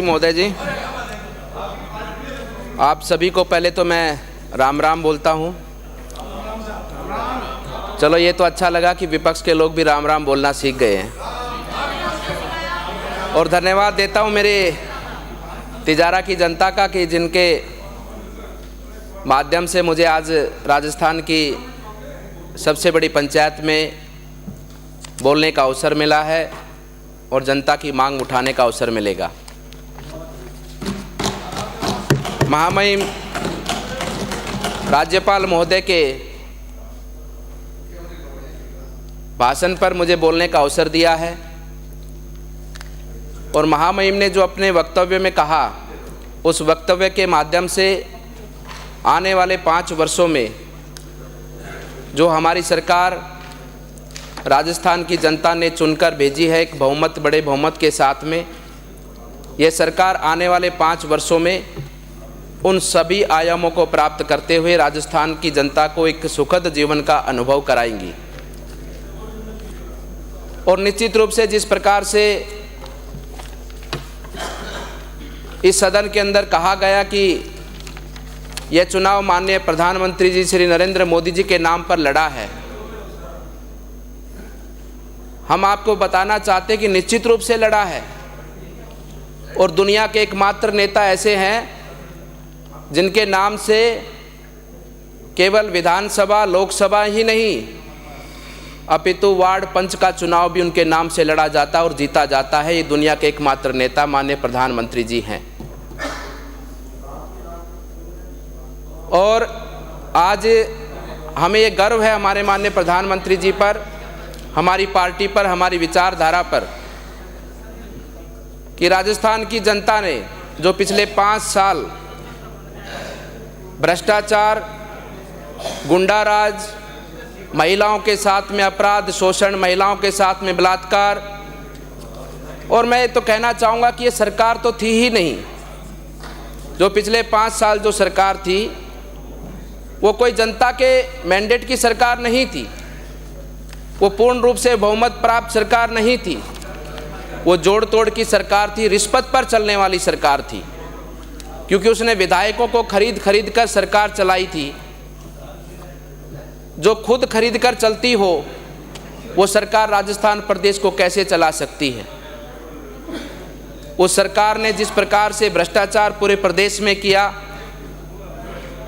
महोदय जी, आप सभी को पहले तो मैं राम राम बोलता हूँ। चलो ये तो अच्छा लगा कि विपक्ष के लोग भी राम राम बोलना सीख गए हैं। और धन्यवाद देता हूँ मेरे तिजारा की जनता का कि जिनके माध्यम से मुझे आज राजस्थान की सबसे बड़ी पंचायत में बोलने का अवसर मिला है और जनता की मांग उठाने का अवसर मिलेगा। महामहिम राज्यपाल महोदय के भाषण पर मुझे बोलने का अवसर दिया है और महामहिम ने जो अपने वक्तव्य में कहा, उस वक्तव्य के माध्यम से आने वाले 5 वर्षों में जो हमारी सरकार राजस्थान की जनता ने चुनकर भेजी है, एक बहुमत, बड़े बहुमत के साथ में, ये सरकार आने वाले 5 वर्षों में उन सभी आयामों को प्राप्त करते हुए राजस्थान की जनता को एक सुखद जीवन का अनुभव कराएंगी। और निश्चित रूप से जिस प्रकार से इस सदन के अंदर कहा गया कि यह चुनाव माननीय प्रधानमंत्री जी श्री नरेंद्र मोदी जी के नाम पर लड़ा है, हम आपको बताना चाहते हैं कि निश्चित रूप से लड़ा है। और दुनिया के एकमात्र नेता ऐसे हैं जिनके नाम से केवल विधानसभा, लोकसभा ही नहीं, अपितु वार्ड पंच का चुनाव भी उनके नाम से लड़ा जाता और जीता जाता है। ये दुनिया के एकमात्र नेता माननीय प्रधानमंत्री जी हैं। और आज हमें ये गर्व है हमारे माननीय प्रधानमंत्री जी पर, हमारी पार्टी पर, हमारी विचारधारा पर, कि राजस्थान की जनता ने जो पिछले 5 साल भ्रष्टाचार, गुंडाराज, महिलाओं के साथ में अपराध, शोषण, महिलाओं के साथ में बलात्कार, और मैं तो कहना चाहूँगा कि ये सरकार तो थी ही नहीं। जो पिछले 5 साल जो सरकार थी वो कोई जनता के मैंडेट की सरकार नहीं थी, वो पूर्ण रूप से बहुमत प्राप्त सरकार नहीं थी, वो जोड़ तोड़ की सरकार थी, रिश्वत पर चलने वाली सरकार थी, क्योंकि उसने विधायकों को खरीद कर सरकार चलाई थी। जो खुद खरीद कर चलती हो वो सरकार राजस्थान प्रदेश को कैसे चला सकती है। उस सरकार ने जिस प्रकार से भ्रष्टाचार पूरे प्रदेश में किया,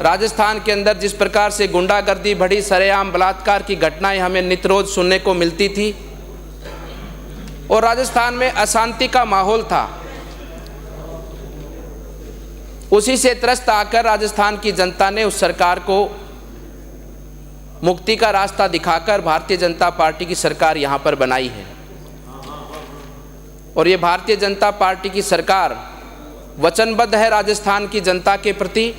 राजस्थान के अंदर जिस प्रकार से गुंडागर्दी बढ़ी, सरेआम बलात्कार की घटनाएं हमें नित्य रोज सुनने को मिलती थी और राजस्थान में अशांति का माहौल था, उसी से त्रस्त आकर राजस्थान की जनता ने उस सरकार को मुक्ति का रास्ता दिखाकर भारतीय जनता पार्टी की सरकार यहाँ पर बनाई है। और ये भारतीय जनता पार्टी की सरकार वचनबद्ध है राजस्थान की जनता के प्रति।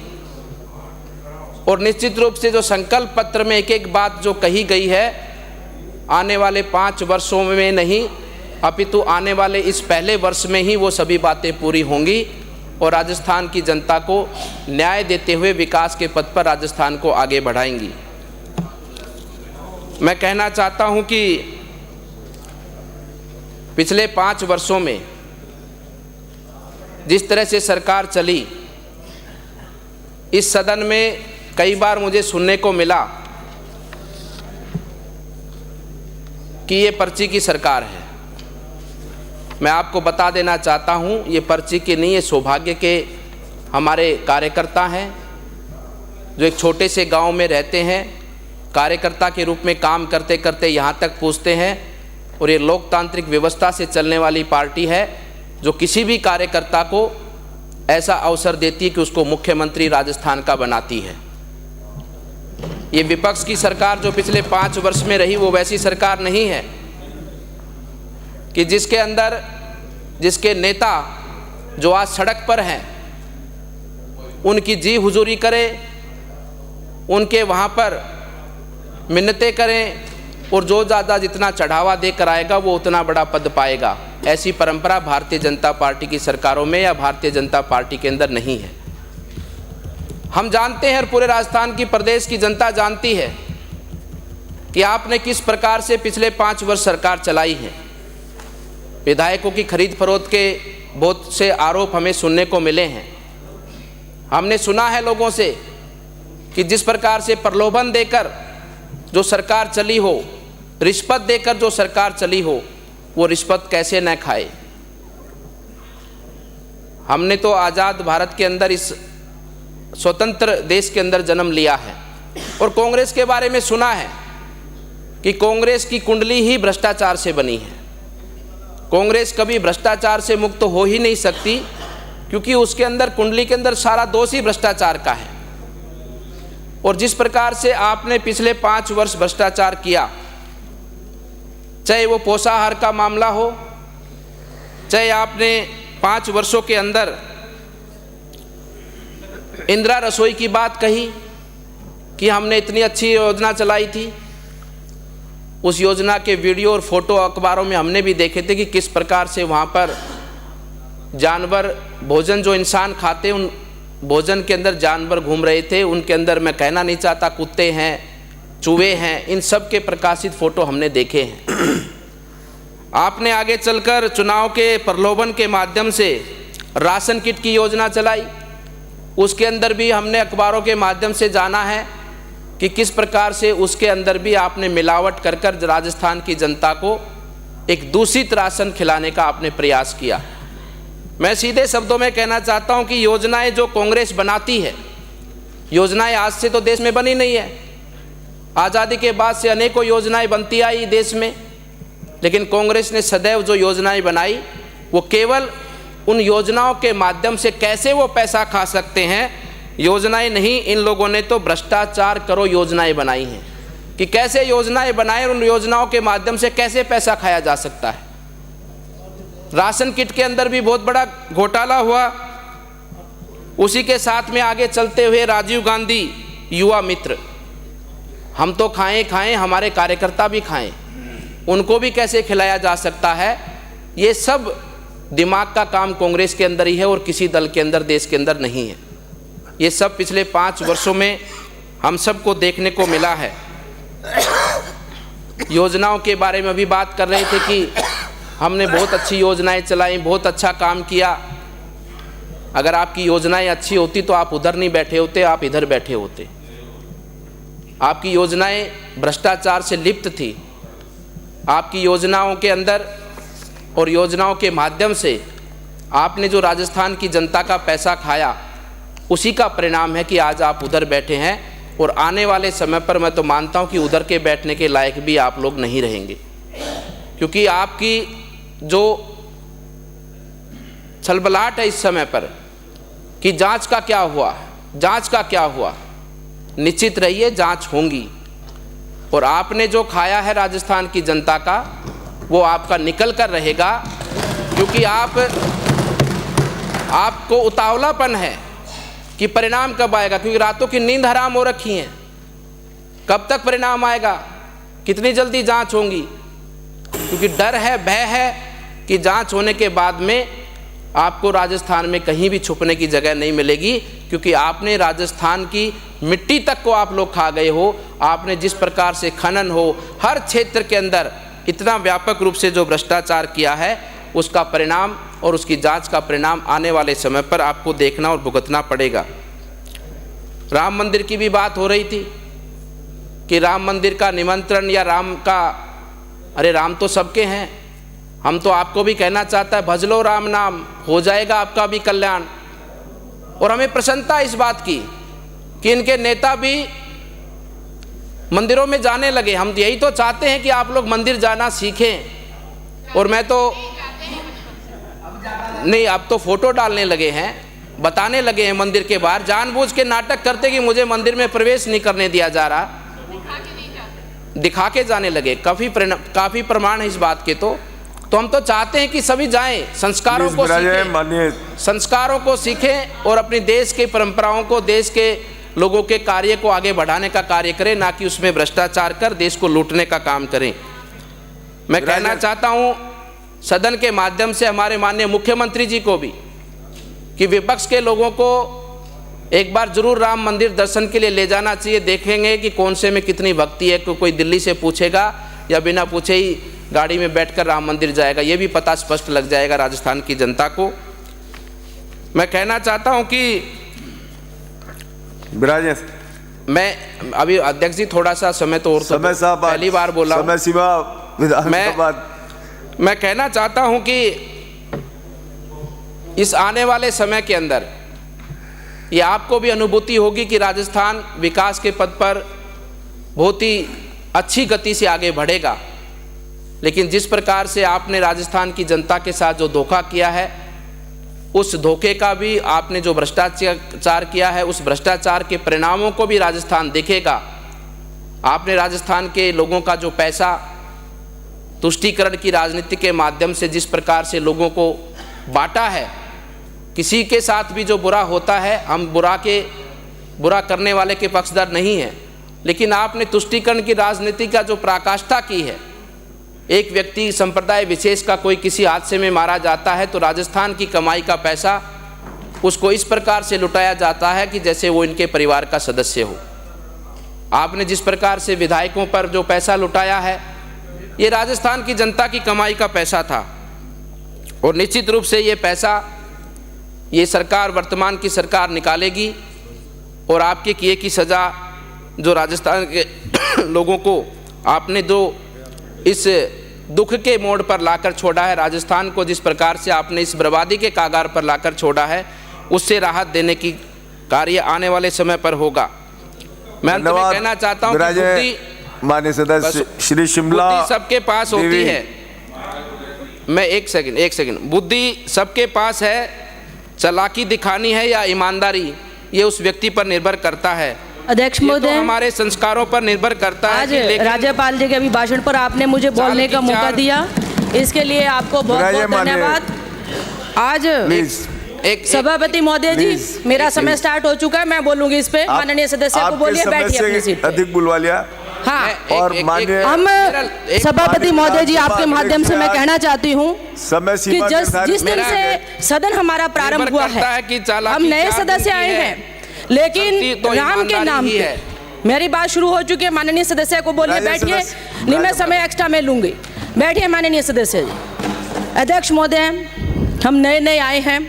और निश्चित रूप से जो संकल्प पत्र में एक एक बात जो कही गई है, आने वाले 5 वर्षों में नहीं, अपितु आने वाले इस पहले वर्ष में ही वो सभी बातें पूरी होंगी और राजस्थान की जनता को न्याय देते हुए विकास के पथ पर राजस्थान को आगे बढ़ाएंगी। मैं कहना चाहता हूं कि पिछले 5 वर्षों में जिस तरह से सरकार चली, इस सदन में कई बार मुझे सुनने को मिला कि ये पर्ची की सरकार है। मैं आपको बता देना चाहता हूँ, ये पर्ची की नहीं, ये सौभाग्य के हमारे कार्यकर्ता हैं जो एक छोटे से गांव में रहते हैं, कार्यकर्ता के रूप में काम करते करते यहाँ तक पहुँचते हैं। और ये लोकतांत्रिक व्यवस्था से चलने वाली पार्टी है जो किसी भी कार्यकर्ता को ऐसा अवसर देती है कि उसको मुख्यमंत्री राजस्थान का बनाती है। ये विपक्ष की सरकार जो पिछले 5 वर्ष में रही, वो वैसी सरकार नहीं है कि जिसके अंदर जिसके नेता जो आज सड़क पर हैं उनकी जी हुजूरी करे, उनके वहाँ पर मिन्नतें करें और जो ज़्यादा जितना चढ़ावा देकर आएगा वो उतना बड़ा पद पाएगा। ऐसी परंपरा भारतीय जनता पार्टी की सरकारों में या भारतीय जनता पार्टी के अंदर नहीं है। हम जानते हैं और पूरे राजस्थान की प्रदेश की जनता जानती है कि आपने किस प्रकार से पिछले 5 वर्ष सरकार चलाई है। विधायकों की खरीद फरोख्त के बहुत से आरोप हमें सुनने को मिले हैं। हमने सुना है लोगों से कि जिस प्रकार से प्रलोभन देकर जो सरकार चली हो, रिश्वत देकर जो सरकार चली हो, वो रिश्वत कैसे न खाए। हमने तो आज़ाद भारत के अंदर, इस स्वतंत्र देश के अंदर जन्म लिया है और कांग्रेस के बारे में सुना है कि कांग्रेस की कुंडली ही भ्रष्टाचार से बनी है। कांग्रेस कभी भ्रष्टाचार से मुक्त हो ही नहीं सकती, क्योंकि उसके अंदर, कुंडली के अंदर सारा दोष ही भ्रष्टाचार का है। और जिस प्रकार से आपने पिछले 5 वर्ष भ्रष्टाचार किया, चाहे वो पोषाहार का मामला हो, चाहे आपने 5 वर्षों के अंदर इंदिरा रसोई की बात कही कि हमने इतनी अच्छी योजना चलाई थी, उस योजना के वीडियो और फोटो अखबारों में हमने भी देखे थे कि किस प्रकार से वहाँ पर जानवर, भोजन जो इंसान खाते, उन भोजन के अंदर जानवर घूम रहे थे। उनके अंदर, मैं कहना नहीं चाहता, कुत्ते हैं, चूहे हैं, इन सब के प्रकाशित फोटो हमने देखे हैं। आपने आगे चलकर चुनाव के प्रलोभन के माध्यम से राशन किट की योजना चलाई, उसके अंदर भी हमने अखबारों के माध्यम से जाना है कि किस प्रकार से उसके अंदर भी आपने मिलावट कर कर राजस्थान की जनता को एक दूषित राशन खिलाने का आपने प्रयास किया। मैं सीधे शब्दों में कहना चाहता हूं कि योजनाएं जो कांग्रेस बनाती है, योजनाएं आज से तो देश में बनी नहीं है। आज़ादी के बाद से अनेकों योजनाएं बनती आई देश में, लेकिन कांग्रेस ने सदैव जो योजनाएं बनाई, वो केवल उन योजनाओं के माध्यम से कैसे वो पैसा खा सकते हैं, योजनाएं नहीं, इन लोगों ने तो भ्रष्टाचार करो योजनाएं बनाई हैं कि कैसे योजनाएं बनाएं, उन योजनाओं के माध्यम से कैसे पैसा खाया जा सकता है। राशन किट के अंदर भी बहुत बड़ा घोटाला हुआ। उसी के साथ में आगे चलते हुए राजीव गांधी युवा मित्र, हम तो खाएं, हमारे कार्यकर्ता भी खाएं, उनको भी कैसे खिलाया जा सकता है। ये सब दिमाग का काम कांग्रेस के अंदर ही है और किसी दल के अंदर, देश के अंदर नहीं है। ये सब पिछले 5 वर्षों में हम सबको देखने को मिला है। योजनाओं के बारे में भी बात कर रहे थे कि हमने बहुत अच्छी योजनाएं चलाई, बहुत अच्छा काम किया। अगर आपकी योजनाएं अच्छी होती तो आप उधर नहीं बैठे होते, आप इधर बैठे होते। आपकी योजनाएं भ्रष्टाचार से लिप्त थी। आपकी योजनाओं के अंदर और योजनाओं के माध्यम से आपने जो राजस्थान की जनता का पैसा खाया, उसी का परिणाम है कि आज आप उधर बैठे हैं। और आने वाले समय पर मैं तो मानता हूं कि उधर के बैठने के लायक भी आप लोग नहीं रहेंगे, क्योंकि आपकी जो छलबलाहट है इस समय पर कि जांच का क्या हुआ, जांच का क्या हुआ, निश्चित रहिए जांच होंगी। और आपने जो खाया है राजस्थान की जनता का, वो आपका निकल कर रहेगा, क्योंकि आपको उतावलापन है कि परिणाम कब आएगा, क्योंकि रातों की नींद हराम हो रखी है। कब तक परिणाम आएगा, कितनी जल्दी जांच होंगी, क्योंकि डर है, भय है कि जांच होने के बाद में आपको राजस्थान में कहीं भी छुपने की जगह नहीं मिलेगी, क्योंकि आपने राजस्थान की मिट्टी तक को आप लोग खा गए हो। आपने जिस प्रकार से खनन हो, हर क्षेत्र के अंदर इतना व्यापक रूप से जो भ्रष्टाचार किया है, उसका परिणाम और उसकी जांच का परिणाम आने वाले समय पर आपको देखना और भुगतना पड़ेगा। राम मंदिर की भी बात हो रही थी कि राम मंदिर का निमंत्रण या राम का, अरे राम तो सबके हैं। हम तो आपको भी कहना चाहता है, भज लो राम नाम, हो जाएगा आपका भी कल्याण। और हमें प्रसन्नता है इस बात की कि इनके नेता भी मंदिरों में जाने लगे। हम यही तो चाहते हैं कि आप लोग मंदिर जाना सीखें। और मैं तो नहीं, अब तो फोटो डालने लगे हैं, बताने लगे हैं मंदिर के बाहर, जानबूझ के नाटक करते कि मुझे मंदिर में प्रवेश नहीं करने दिया जा रहा, दिखा के जाने लगे। काफी प्रमाण है इस बात के। तो हम तो चाहते हैं कि सभी जाएं, संस्कारों को सीखें, संस्कारों को सीखें और अपनी देश की परंपराओं को, देश के लोगों के कार्य को आगे बढ़ाने का कार्य करें, ना कि उसमें भ्रष्टाचार कर देश को लूटने का काम करें। मैं कहना चाहता हूं सदन के माध्यम से हमारे माननीय मुख्यमंत्री जी को भी कि विपक्ष के लोगों को एक बार जरूर राम मंदिर दर्शन के लिए ले जाना चाहिए। देखेंगे कि कौन से में कितनी भक्ति है। कोई दिल्ली से पूछेगा या बिना पूछे ही गाड़ी में बैठकर राम मंदिर जाएगा, ये भी पता स्पष्ट लग जाएगा राजस्थान की जनता को। मैं कहना चाहता हूं कि विराजे मैं अभी अध्यक्ष जी थोड़ा सा समय तो और तो समय साहब पहली बार बोला हूं। समय सीमा विधानसभा मैं कहना चाहता हूं कि इस आने वाले समय के अंदर ये आपको भी अनुभूति होगी कि राजस्थान विकास के पथ पर बहुत ही अच्छी गति से आगे बढ़ेगा। लेकिन जिस प्रकार से आपने राजस्थान की जनता के साथ जो धोखा किया है, उस धोखे का भी आपने जो भ्रष्टाचार किया है, उस भ्रष्टाचार के परिणामों को भी राजस्थान देखेगा। आपने राजस्थान के लोगों का जो पैसा तुष्टीकरण की राजनीति के माध्यम से जिस प्रकार से लोगों को बांटा है, किसी के साथ भी जो बुरा होता है, हम बुरा करने वाले के पक्षधर नहीं हैं, लेकिन आपने तुष्टीकरण की राजनीति का जो पराकाष्ठा की है, एक व्यक्ति संप्रदाय विशेष का कोई किसी हादसे में मारा जाता है तो राजस्थान की कमाई का पैसा उसको इस प्रकार से लुटाया जाता है कि जैसे वो इनके परिवार का सदस्य हो। आपने जिस प्रकार से विधायकों पर जो पैसा लुटाया है, ये राजस्थान की जनता की कमाई का पैसा था। और निश्चित रूप से ये पैसा ये सरकार, वर्तमान की सरकार निकालेगी और आपके किए की सज़ा जो राजस्थान के लोगों को आपने जो इस दुख के मोड़ पर लाकर छोड़ा है, राजस्थान को जिस प्रकार से आपने इस बर्बादी के कागार पर लाकर छोड़ा है, उससे राहत देने की कार्य आने वाले समय पर होगा। मैं अंत में कहना चाहता हूं कि बुद्धि माननीय सदस्य श्री शिमला सबके पास होती है। मैं एक सेकंड बुद्धि सबके पास है, चालाकी दिखानी है या ईमानदारी, ये उस व्यक्ति पर निर्भर करता है। अध्यक्ष तो महोदय, हमारे संस्कारों पर निर्भर करता है। आज राज्यपाल जी के अभिभाषण पर आपने मुझे बोलने का मौका दिया, इसके लिए आपको बहुत बहुत धन्यवाद। आज एक सभापति महोदय जी, मेरा समय स्टार्ट हो चुका है, मैं बोलूंगी इस पे। माननीय सदस्य को बोलिए, बैठिए अपनी सीट पे। अधिक बुलवा लिया। हाँ, और माननीय हम सभापति महोदय जी आपके माध्यम से मैं कहना चाहती हूँ समय कि सीमा जिस दिन से सदन हमारा प्रारंभ हुआ है, हम नए सदस्य आए हैं, लेकिन राम के नाम पे मेरी बात शुरू हो चुकी है। माननीय सदस्य को बोलिए बैठिए, नहीं मैं समय एक्स्ट्रा में लूंगी। बैठिए माननीय सदस्य जी। अध्यक्ष महोदय, हम नए आए हैं,